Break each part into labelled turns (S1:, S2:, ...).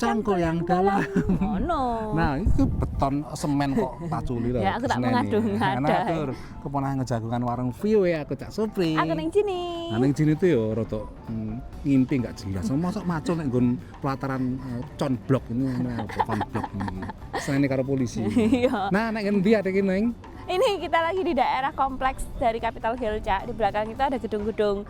S1: cangkul yang dalam.
S2: Oh no.
S1: Nah, itu beton semen kok paculi lho.
S2: Ya aku tak mengadu-ngada.
S1: Nah, tur keponakan ngejagungan warung view ya aku Cak Supri.
S2: Aku ning sini.
S1: Nah, ning sini tuh ya rada ngimpi enggak jelas. Mosok macul nek nggon pelataran conblok ini conblok ini. Senene karo polisi.
S2: Iya.
S1: Nah, nek ngendi ade iki ning?
S2: Ini kita lagi di daerah kompleks dari Capitol Hill, Cak. Di belakang itu ada gedung-gedung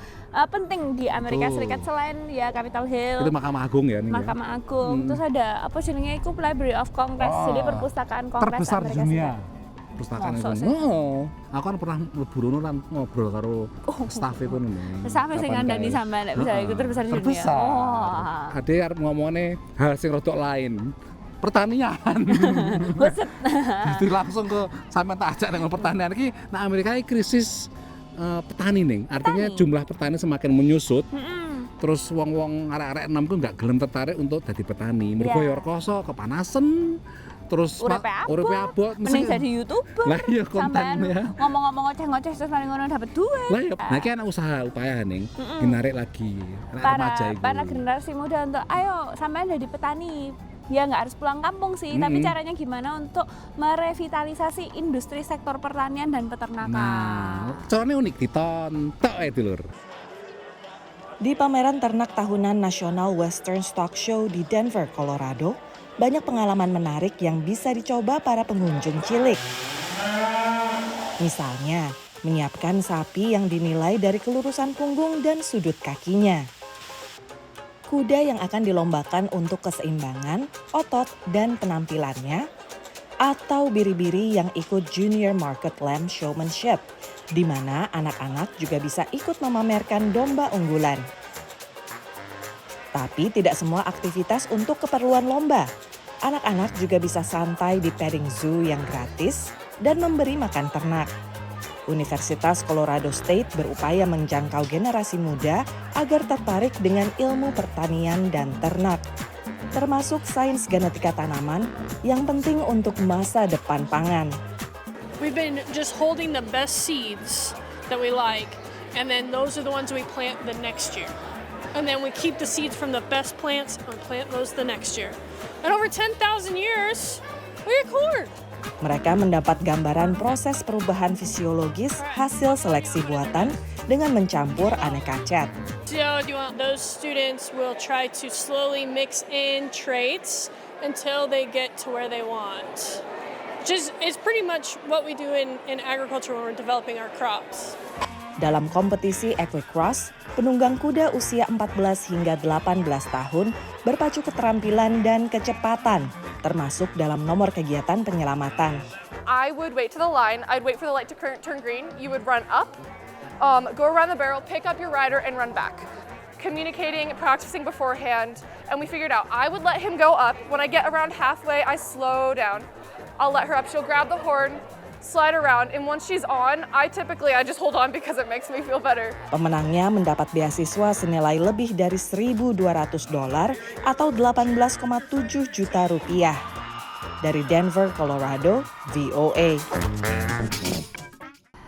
S2: penting di Amerika Serikat selain ya Capitol Hill.
S1: Itu Mahkamah Agung ya nih.
S2: Mahkamah Agung. Terus ada apa jenenge itu Library of Congress. Jadi perpustakaan Kongres
S1: terbesar
S2: Amerika
S1: dunia.
S2: Serikat.
S1: Perpustakaan
S2: Masa
S1: itu.
S2: sih?
S1: Oh, aku kan pernah mlebu rono lan ngobrol karo staf itu nih.
S2: Sampai sing ngandani sampean nek bisa ikut terbesar di dunia.
S1: Terbesar.
S2: Oh.
S1: Ade arep ngomongane hal sing rodok lain. Pertanian.
S2: Buset.
S1: Jadi langsung ke sampean tak ajak dengan pertanian iki. Nah, Amerika ini krisis petani nih. Artinya jumlah petani semakin menyusut. Terus wong-wong arek-arek enom ku nggak gelem tertarik untuk jadi petani. Mergo ya rekoso, kepanasan. Terus uripe abot
S2: mending jadi YouTuber.
S1: Lah iya konten ya.
S2: Ngomong-ngomong ngoceh-ngoceh terus mari ngono dapat duit.
S1: Lah iya, nah iki anak usaha upaya ning dinarik lagi. Anak remaja iku.
S2: Para generasi muda untuk ayo sampean jadi petani. Ya nggak harus pulang kampung sih, tapi caranya gimana untuk merevitalisasi industri sektor pertanian dan peternakan.
S1: Nah, caranya unik ditonton itu lur.
S3: Di pameran ternak tahunan National Western Stock Show di Denver, Colorado, banyak pengalaman menarik yang bisa dicoba para pengunjung cilik. Misalnya, menyiapkan sapi yang dinilai dari kelurusan punggung dan sudut kakinya. Kuda yang akan dilombakan untuk keseimbangan, otot, dan penampilannya, atau biri-biri yang ikut Junior Market Lamb Showmanship, di mana anak-anak juga bisa ikut memamerkan domba unggulan. Tapi tidak semua aktivitas untuk keperluan lomba. Anak-anak juga bisa santai di petting zoo yang gratis dan memberi makan ternak. Universitas Colorado State berupaya menjangkau generasi muda agar tertarik dengan ilmu pertanian dan ternak, termasuk sains genetika tanaman yang penting untuk masa depan pangan.
S4: We've been just holding the best seeds that we like, and then those are the ones we plant the next year. And then we keep the seeds from the best plants and plant those the next year. And over 10,000 years, we get corn.
S3: Mereka mendapat gambaran proses perubahan fisiologis hasil seleksi buatan dengan mencampur aneka cat.
S4: So those students will try to slowly mix in traits until they get to where they want. Which is pretty much what we do in agriculture when we're developing our crops.
S3: Dalam kompetisi Equicross, penunggang kuda usia 14 hingga 18 tahun berpacu keterampilan dan kecepatan, termasuk dalam nomor kegiatan penyelamatan.
S5: I would wait to the line, I'd wait for the light to turn green, you would run up, go around the barrel, pick up your rider and run back. Communicating, practicing beforehand, and we figured out I would let him go up. When I get around halfway, I slow down. I'll let her up, she'll grab the horn, slide around, and once she's on, I just hold on because it makes me feel better.
S3: Pemenangnya mendapat beasiswa senilai lebih dari $1.200 atau 18,7 juta rupiah. Dari Denver, Colorado, VOA.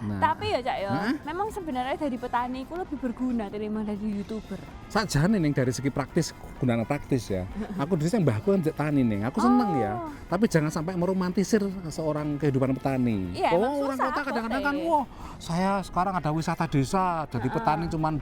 S1: Nah,
S2: Tapi ya Cak ya, memang sebenarnya dari petani itu lebih berguna daripada dari YouTuber.
S1: sajane ning dari segi praktis, gunanya praktis ya. Aku dhisik mbahku kan tani ning. Aku seneng ya. Tapi jangan sampai meromantisir seorang kehidupan petani.
S2: Iya, emang
S1: orang
S2: susah
S1: kota
S2: kok,
S1: kadang-kadang kan, wah, saya sekarang ada wisata desa, jadi petani cuma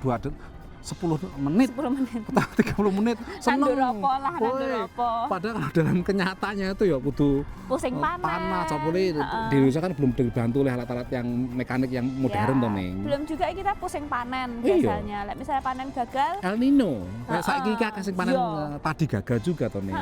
S1: 10 menit,
S2: 10 menit.
S1: 30 menit, seneng.
S2: Nandur apa lah, nandur
S1: Woi,
S2: apa.
S1: Padahal dalam kenyataannya itu ya kudu
S2: Pusing
S1: panas, apalagi di Indonesia kan belum dibantu oleh alat-alat yang mekanik yang modern
S2: Ya,
S1: tuh ning.
S2: belum juga kita pusing panen
S1: Iya.
S2: biasanya. Misalnya panen gagal,
S1: El Nino, kayak saiki iki kasih panen
S2: Iya.
S1: padi gagal juga tuh ning.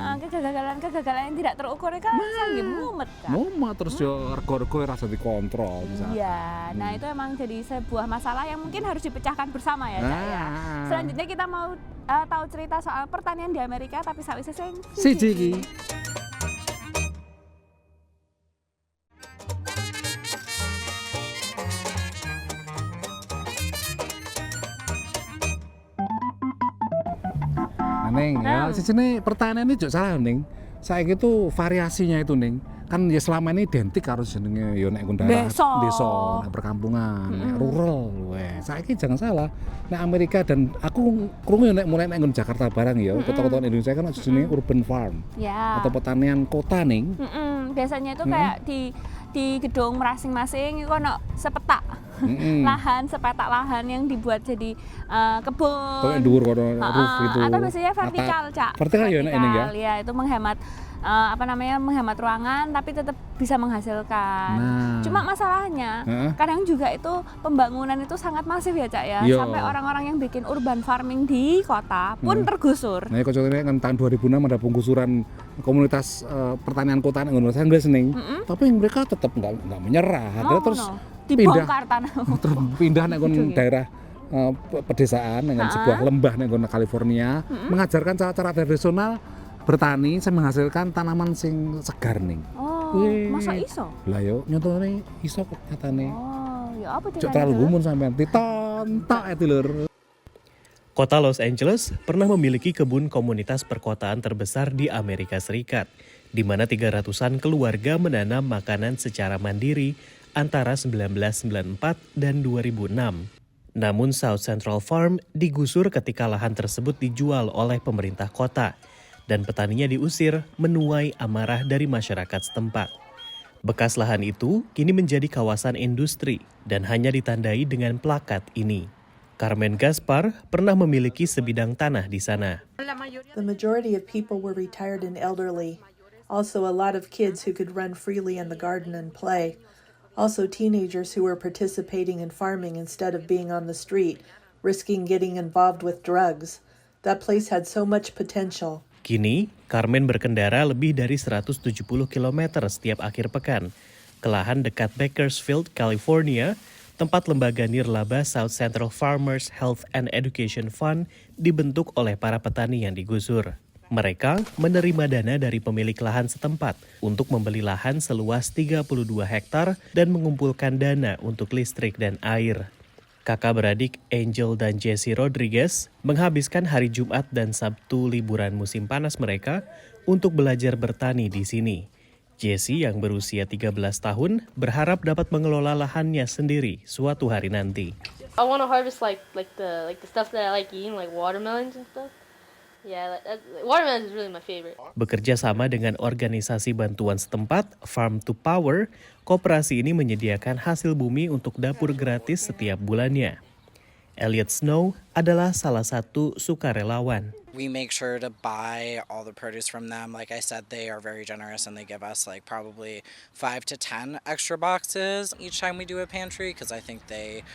S2: kegagalan yang tidak terukur kan sangat mumet kan.
S1: Moma terus yo rego-rego rasa dikontrol misalnya.
S2: Iya, nah itu emang jadi sebuah masalah yang mungkin harus dipecahkan bersama ya, Cak ya. Selanjutnya kita mau tahu cerita soal pertanian di Amerika tapi sawisé sing
S1: Siji iki. Ning, ya siji ne pertanian ini juga salah ning. Saiki itu variasinya itu ning. kan ya selama ini identik karo jenenge yo nek daerah desa, nek perkampungan, nek rural. Saiki jangan salah. Nek Amerika dan aku krungu yo nek mulai nek Jakarta barang ya, kota-kota Indonesia kan jenenge urban farm.
S2: Ya.
S1: Atau pertanian kota ning.
S2: Biasanya itu kayak di gedung masing-masing itu ono sepetak lahan, sepetak lahan yang dibuat jadi kebun.
S1: Kok dhuwur kono roof itu.
S2: Atau biasanya vertikal, Cak.
S1: Vertikal ya nek ini ya.
S2: Ya, itu menghemat menghemat ruangan tapi tetap bisa menghasilkan. Cuma masalahnya kadang juga itu pembangunan itu sangat masif ya, Cak ya. Sampai orang-orang yang bikin urban farming di kota pun tergusur.
S1: Nah, contohnya kan tahun 2006 ada penggusuran komunitas pertanian kota yang Indonesia Inggris nih. Tapi mereka tetap nggak menyerah. Terus
S2: dibongkar tanah.
S1: Terus pindah nih daerah pedesaan dengan sebuah lembah nih California, mengajarkan cara-cara tradisional bertani saya menghasilkan tanaman sing segar nih.
S2: Masa iso?
S1: Lah yo nyontone iso kok katane.
S2: Ya apa
S1: Cuk terlalu gumun sampean ditontok itu lur.
S6: Kota Los Angeles pernah memiliki kebun komunitas perkotaan terbesar di Amerika Serikat, di mana 300-an keluarga menanam makanan secara mandiri antara 1994 dan 2006. Namun South Central Farm digusur ketika lahan tersebut dijual oleh pemerintah kota dan petaninya diusir menuai amarah dari masyarakat setempat. Bekas lahan itu kini menjadi kawasan industri dan hanya ditandai dengan plakat ini. Carmen Gaspar pernah memiliki sebidang tanah di sana.
S7: The majority of people were retired and elderly. Also a lot of kids who could run freely in the garden and play. Also teenagers who were participating in farming instead of being on the street, risking getting involved with drugs. That place had so much potential.
S6: Kini, Carmen berkendara lebih dari 170 km setiap akhir pekan ke lahan dekat Bakersfield, California, tempat lembaga nirlaba South Central Farmers Health and Education Fund dibentuk oleh para petani yang digusur. Mereka menerima dana dari pemilik lahan setempat untuk membeli lahan seluas 32 hektar dan mengumpulkan dana untuk listrik dan air. Kakak beradik Angel dan Jesse Rodriguez menghabiskan hari Jumat dan Sabtu liburan musim panas mereka untuk belajar bertani di sini. Jesse yang berusia 13 tahun berharap dapat mengelola lahannya sendiri suatu hari nanti.
S8: I want to harvest like the stuff that I like eating, like watermelons and stuff. Yeah, watermelons is really my favorite.
S6: Bekerja sama dengan organisasi bantuan setempat, Farm to Power, koperasi ini menyediakan hasil bumi untuk dapur gratis setiap bulannya. Elliot Snow adalah salah satu sukarelawan.
S9: We make sure to buy all the produce from them. Like I said, they are very generous and they give us like probably 5 to 10 extra boxes each time we do a pantry because I think they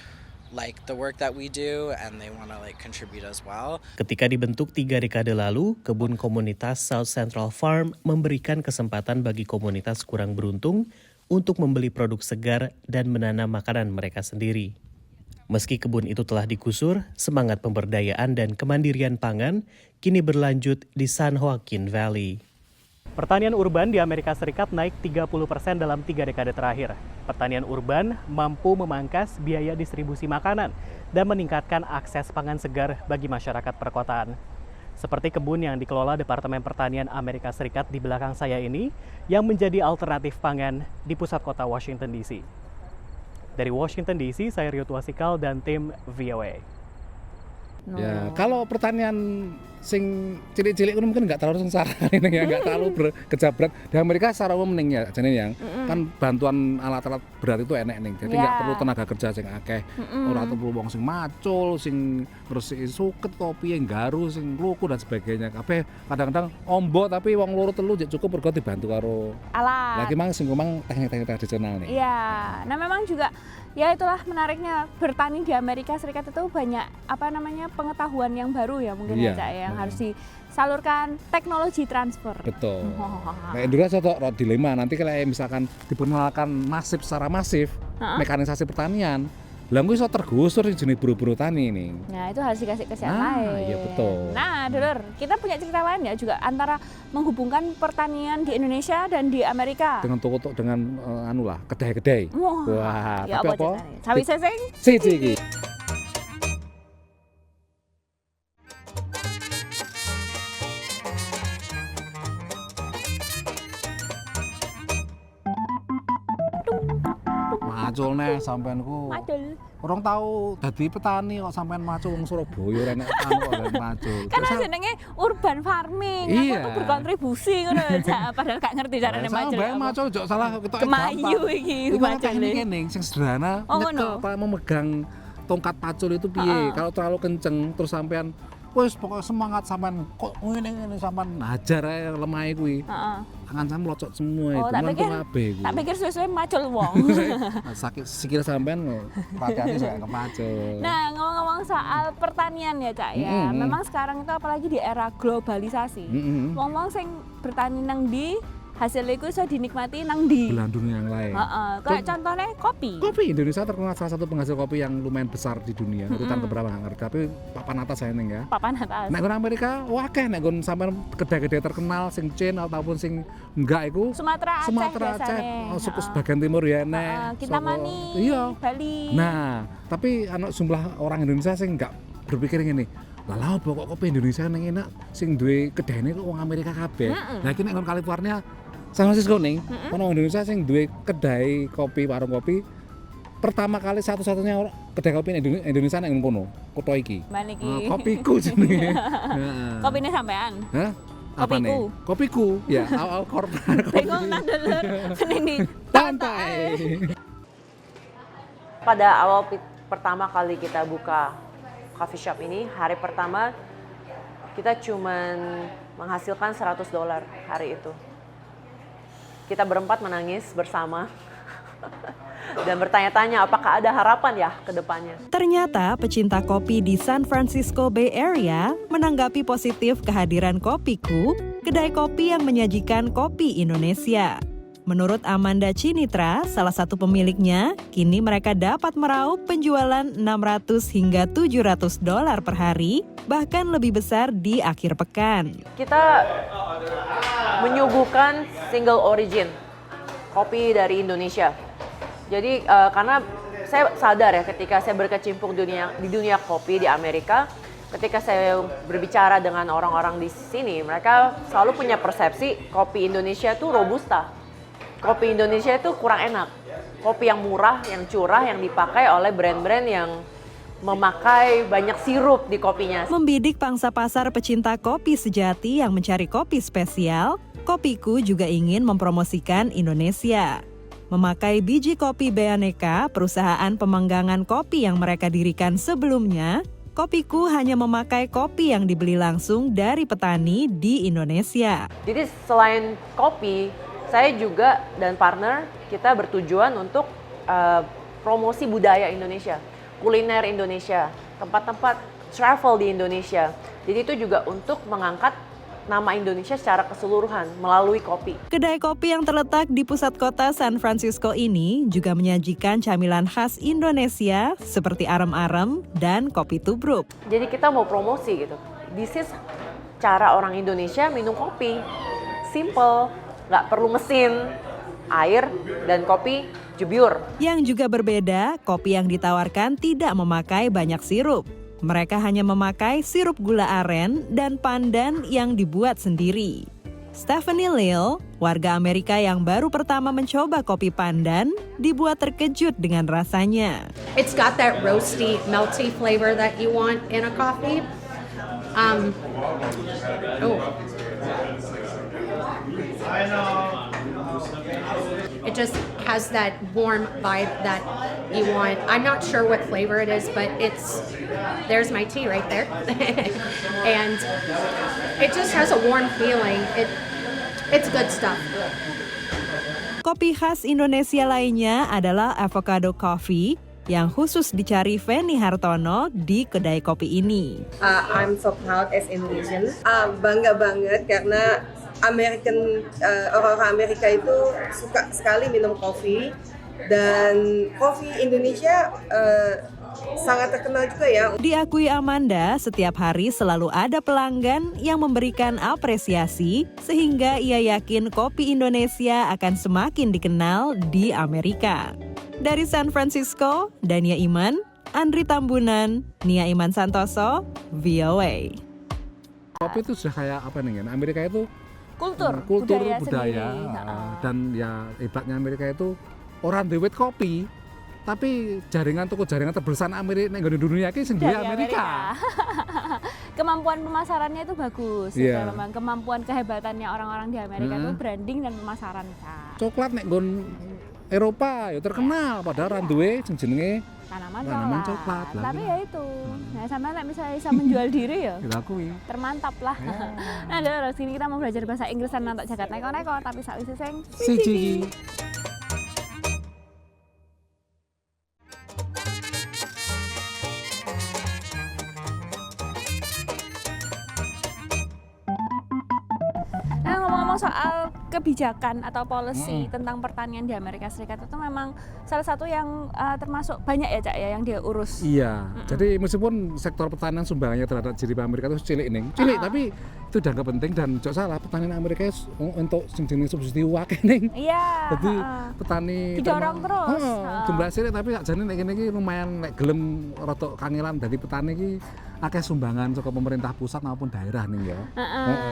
S9: like the work that we do and they want to like contribute as well.
S6: Ketika dibentuk 3 dekade lalu, kebun komunitas South Central Farm memberikan kesempatan bagi komunitas kurang beruntung untuk membeli produk segar dan menanam makanan mereka sendiri. Meski kebun itu telah digusur, semangat pemberdayaan dan kemandirian pangan kini berlanjut di San Joaquin Valley. Pertanian urban di Amerika Serikat naik 30% dalam 3 dekade terakhir. Pertanian urban mampu memangkas biaya distribusi makanan dan meningkatkan akses pangan segar bagi masyarakat perkotaan. Seperti kebun yang dikelola Departemen Pertanian Amerika Serikat di belakang saya ini, yang menjadi alternatif pangan di pusat kota Washington DC. Dari Washington DC, saya Rio Tuasikal dan tim VOA.
S1: Ya, kalau pertanian sing cilik-cilik itu mungkin nggak terlalu sengsara ini ya, nggak terlalu berkejabrak. Di Amerika secara umum nih ya, jadi yang kan bantuan alat-alat berat itu enak nih, jadi nggak perlu tenaga kerja sing akeh, ora perlu wong sing macul, sing ngresiki suket, kopi yang garu, sing luku dan sebagainya. Kabeh kadang-kadang ombo tapi wong loro telu cukup mergo dibantu karo
S2: alat.
S1: Lagi mang sing memang teknik-teknik tradisional nih.
S2: Iya, nah memang juga ya itulah menariknya bertani di Amerika Serikat itu banyak pengetahuan yang baru ya mungkin ya Cak, yang harus disalurkan teknologi transfer.
S1: Betul. Nah, Indonesia tuh dilema nanti kalau misalkan diperkenalkan secara masif mekanisasi pertanian, lah gue iso tergusur di jenis buru-buru tani ini.
S2: Nah itu harus dikasih ke yang lain.
S1: Iya betul.
S2: Nah Dulur, kita punya cerita lain ya juga antara menghubungkan pertanian di Indonesia dan di Amerika.
S1: Dengan toko-toko dengan kedai-kedai.
S2: Wah, ya
S1: tapi
S2: apa? Sawi seseng?
S1: Siji. Macul nih sampean ku.
S2: Macul.
S1: Orang tahu dadi petani kok sampean macul wong Surabaya renek kok macul.
S2: Kan jenenge urban farming.
S1: Iya.
S2: Aku tuh berkontribusi ngono aja padahal gak ngerti carane macul.
S1: Sampean macul jok salah ketok
S2: Kemayu iki
S1: macul. Teknik ning sing sederhana nyekel apa memegang tongkat pacul itu piye. Kalau terlalu kenceng terus sampean wis pokoknya semangat sampean kok ngene sampean hajar ae lemahe kuwi. Tangan sampean locok semua itu nonton kabeh kuwi.
S2: Tak pikir suwe-suwe macul wong.
S1: Sakit sikil sampean hati-hati saya kepacul.
S2: Nah, ngomong-ngomong soal pertanian ya, Cak ya. Memang sekarang itu apalagi di era globalisasi. Wong-wong sing bertani nang di hasilnya itu bisa dinikmati nang di
S1: belahan dunia yang lain.
S2: Kayak contohnya kopi.
S1: Kopi Indonesia terkenal salah satu penghasil kopi yang lumayan besar di dunia. Urutan keberapa nggak ngerti, tapi papan atas saya nih ya.
S2: Papan atas.
S1: Nek gon Amerika, wakeh nek gon sampean kedai-kedai terkenal sing chain ataupun sing enggak iku.
S2: Sumatera
S1: Aceh, suku sebagian timur ya nek.
S2: Kintamani, Bali.
S1: Nah, tapi anak jumlah orang Indonesia sing enggak berpikir ngene. Lah pokok kopi Indonesia neng enak sing duwe kedai kok wong Amerika kabeh. Lah iki nek gon California San Francisco ning, ono Indonesia sing duwe kedai kopi, warung kopi. Pertama kali satu-satunya kedai kopi Indonesia nang kono, kutha iki.
S2: Mana iki?
S1: Kopiku jenenge.
S2: Kopine sampean?
S1: Hah? Apa nih? Kopiku. Ya, awal korban.
S2: Bingung nang dulur. Ini
S1: Pantai.
S3: Pada awal pertama kali kita buka coffee shop ini, hari pertama kita cuman menghasilkan $100 hari itu. Kita berempat menangis bersama dan bertanya-tanya apakah ada harapan ya ke depannya. Ternyata pecinta kopi di San Francisco Bay Area menanggapi positif kehadiran Kopiku, kedai kopi yang menyajikan kopi Indonesia. Menurut Amanda Cinitra, salah satu pemiliknya, kini mereka dapat meraup penjualan $600 hingga $700 per hari, bahkan lebih besar di akhir pekan. Kita menyuguhkan single origin kopi dari Indonesia. Jadi karena saya sadar ya ketika saya berkecimpung di dunia kopi di Amerika, ketika saya berbicara dengan orang-orang di sini, mereka selalu punya persepsi kopi Indonesia itu robusta. Kopi Indonesia itu kurang enak. Kopi yang murah, yang curah, yang dipakai oleh brand-brand yang memakai banyak sirup di kopinya. Membidik pangsa pasar pecinta kopi sejati yang mencari kopi spesial, Kopiku juga ingin mempromosikan Indonesia. Memakai biji kopi Beaneka, perusahaan pemanggangan kopi yang mereka dirikan sebelumnya, Kopiku hanya memakai kopi yang dibeli langsung dari petani di Indonesia. Jadi selain kopi, saya juga dan partner kita bertujuan untuk promosi budaya Indonesia, kuliner Indonesia, tempat-tempat travel di Indonesia. Jadi itu juga untuk mengangkat nama Indonesia secara keseluruhan melalui kopi. Kedai kopi yang terletak di pusat kota San Francisco ini juga menyajikan camilan khas Indonesia seperti arem-arem dan kopi tubruk. Jadi kita mau promosi gitu. This is cara orang Indonesia minum kopi. Simple, nggak perlu mesin, air, dan kopi jebur. Yang juga berbeda, kopi yang ditawarkan tidak memakai banyak sirup. Mereka hanya memakai sirup gula aren dan pandan yang dibuat sendiri. Stephanie Lil, warga Amerika yang baru pertama mencoba kopi pandan, dibuat terkejut dengan rasanya.
S10: It's got that roasty, melty flavor that you want in a coffee. It just has that warm vibe that you want. I'm not sure what flavor it is, but there's my tea right there. And it just has a warm feeling. It's good stuff. Kopi khas Indonesia lainnya adalah avocado coffee yang khusus dicari Feni Hartono di kedai kopi ini.
S11: I'm so proud as Indonesian. Bangga banget karena orang Amerika itu suka sekali minum kopi, dan kopi Indonesia sangat terkenal juga ya.
S3: Diakui Amanda, setiap hari selalu ada pelanggan yang memberikan apresiasi sehingga ia yakin kopi Indonesia akan semakin dikenal di Amerika. Dari San Francisco, Dania Iman, Andri Tambunan, Nia Iman Santoso, VOA.
S1: Kopi itu sudah kayak apa nih? Amerika itu kultur budaya dan ya hebatnya Amerika itu orang dewet kopi Tapi jaringan terbesar Amerika ning dunia iki sing duwe Amerika.
S2: Kemampuan pemasarannya itu bagus.
S1: Yeah.
S2: Memang kemampuan kehebatannya orang-orang di Amerika itu branding dan pemasaran, Kak.
S1: Coklat nek nggon Eropa ya terkenal padahal duwe sing jenenge
S2: tanaman coklat. Tapi ya itu. Nah, sampai nek misalnya bisa menjual diri ya.
S1: Dilakui.
S2: Termantap lah. Nah, terus sini kita mau belajar bahasa Inggris nanti jagat neko-neko tapi sakwise sing
S1: siji.
S2: Soal kebijakan atau policy tentang pertanian di Amerika Serikat itu memang salah satu yang termasuk banyak ya Cak ya yang dia urus.
S1: Iya. Jadi meskipun sektor pertanian sumbangannya terhadap GDP Amerika itu cilik tapi itu dianggap penting dan jok salah pertanian Amerika untuk jenis subsidi wakil ning.
S2: Iya.
S1: Jadi petani
S2: didorong terus.
S1: Jumlah cilik tapi sakjane nek kene iki lumayan nek gelem rada kangelan dadi petani iki akeh sumbangan saka pemerintah pusat maupun daerah nih ya.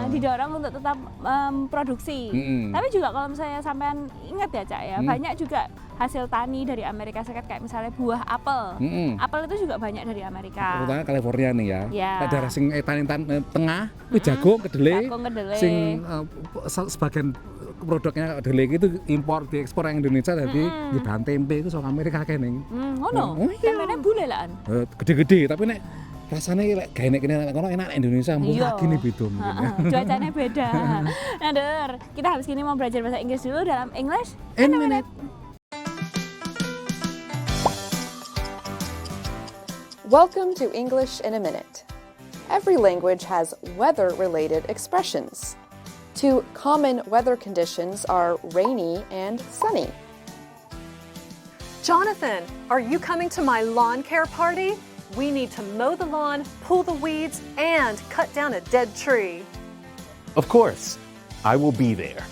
S2: Didorong untuk tetap produksi. Tapi juga kalau misalnya sampean ingat ya Cak ya, banyak juga hasil tani dari Amerika Serikat kayak misalnya buah apel. Apel itu juga banyak dari Amerika.
S1: Terutama California nih ya.
S2: Yeah.
S1: Daerah sing tani tengah, jagung, kedelai. Sing sebagian produknya kedelai itu impor diekspor yang Indonesia jadi di bahan tempe itu soal Amerika kene.
S2: Ngono. Tempene bule lah.
S1: Gede-gede tapi nek rasanya kayak gak enak kono enak Indonesia lagi nih beda
S2: cuacanya beda. Nah, kita habis ini mau belajar bahasa Inggris dulu dalam English
S1: in a minute.
S12: Welcome to English in a Minute. Every language has weather-related expressions. Two common weather conditions are rainy and sunny.
S13: Jonathan, are you coming to my lawn care party? We need to mow the lawn, pull the weeds, and cut down a dead tree.
S14: Of course, I will be there.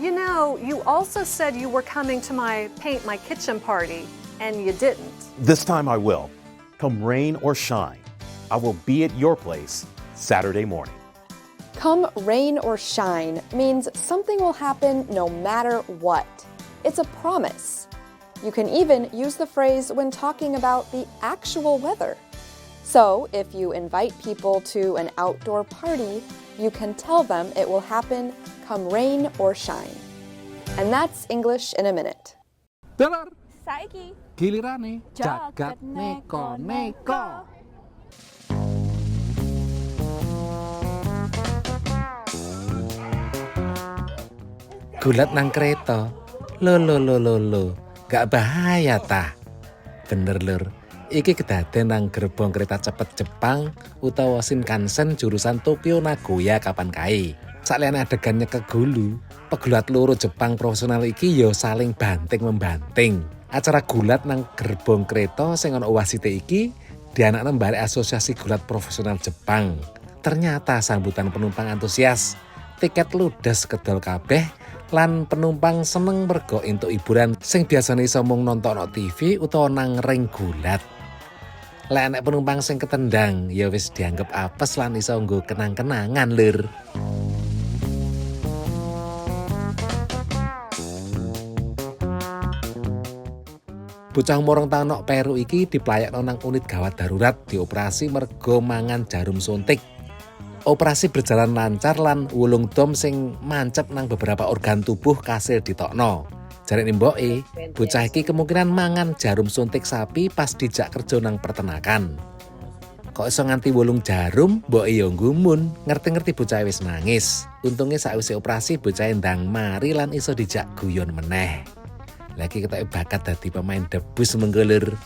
S13: You know, you also said you were coming to my paint my kitchen party, and you didn't.
S14: This time I will. Come rain or shine, I will be at your place Saturday morning.
S12: Come rain or shine means something will happen no matter what. It's a promise. You can even use the phrase when talking about the actual weather. So, if you invite people to an outdoor party, you can tell them it will happen come rain or shine. And that's English in a minute.
S1: Dalar.
S2: Saiki.
S1: Gilirane jagat neko-neko.
S15: Gulat nang kereta. Lo. Gak bahaya tah. Bener lur. Iki kedaden nang gerbong kereta cepet Jepang utawa Shinkansen jurusan Tokyo Nagoya kapan kae. Sakliane adegannya kegulu, pegulat loro Jepang profesional iki ya saling banting-membanting. Acara gulat nang gerbong kereta sing ana wasite iki dianakne mbare Asosiasi Gulat Profesional Jepang. Ternyata sambutan penumpang antusias. Tiket ludes kedol kabeh lan penumpang seneng mergo entuk hiburan sing biasane iso mung nonton TV utawa nang ring gulat. Lek nek penumpang sing ketendang ya wis dianggep apes lan iso nggo kenang-kenangan lur. Bocah umur 2 tahun nok Peru iki diplayakno nang unit gawat darurat dioperasi mergo mangan jarum suntik. Operasi berjalan lancar lan wulung dom sing mancep nang beberapa organ tubuh kasil ditokno. Jarene mboke, bocah iki kemungkinan mangan jarum suntik sapi pas dijak kerja nang peternakan. Kok iso nganti wulung jarum, mboke ya nggumun, ngerti-ngerti bocah wis nangis. Untunge sakwise operasi bocah ndang mari lan iso dijak guyon meneh. Lagi kita bakat dadi pemain debus menggelir.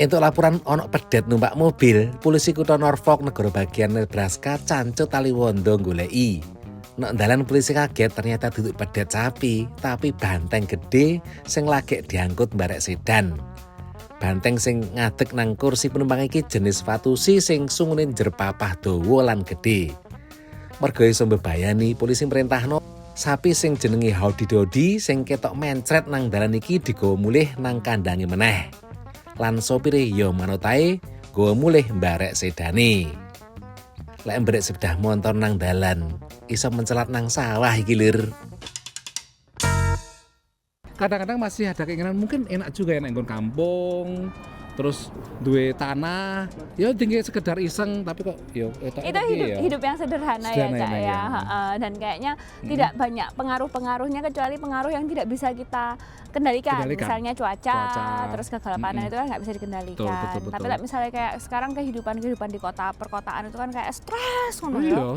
S15: Untuk laporan onok pedet numpak mobil, polisi kutha Norfolk negara bagian Nebraska cancut tali wondo goleki. Nek dalan polisi kaget ternyata duduk pedet sapi, tapi banteng gede sing lagi diangkut mbarek sedan. Banteng sing ngadeg nang kursi penumpang iki jenis Fatusi sing sungune njer papah dawa lan gede. Mergo iso mbebayani, polisi merintahno sapi sing jenenge Howdy Doody sing ketok mencret nang dalan iki digawa mulih nang kandange meneh. Lan sopire ya manut ae nggawa mulih mbarek sedane. Lek mbrek sepeda motor nang dalan, iso mencelat nang sawah iki lur.
S1: kadang-kadang masih ada keinginan mungkin enak juga ya nenggon kampung. Terus duwe tanah, ya tinggi sekedar iseng tapi kok yo
S2: itu hidup yang sederhana ya Cak ya. Dan kayaknya tidak banyak pengaruh-pengaruhnya kecuali pengaruh yang tidak bisa kita kendalikan. Misalnya cuaca, terus gagal panen itu kan nggak bisa dikendalikan.
S1: Betul.
S2: Tapi misalnya kayak sekarang kehidupan di kota perkotaan itu kan kayak stres ngono
S1: ya.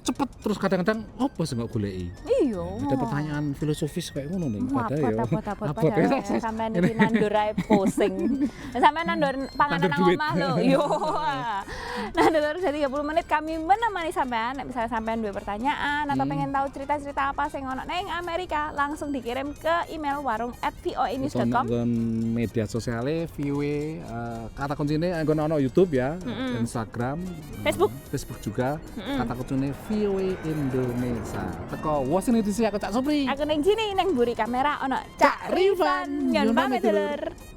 S1: Cepet terus kadang-kadang apa sih nggak goleki?
S2: Iya.
S1: Ada pertanyaan filosofis kayak ngono nih pada ya.
S2: Padahal sampean iki nandur ae pusing. Sampean nandur panganan nang omah lho. Yo. Nah, terus jadi 30 menit kami menemani sampean. Misalnya sampean duwe pertanyaan atau pengen tahu cerita-cerita apa sing ono ning Amerika, langsung dikirim ke email warung@voanews.com.
S1: Media sosialnya VOA kata kuncinya ono YouTube ya, Instagram, Facebook juga. Kata kuncinya VOA Indonesia. Teko Washington DC aku Cak Supri.
S2: Aku ning sini nang mburi kamera ono Cak Rifan. Nyon pamit dulur.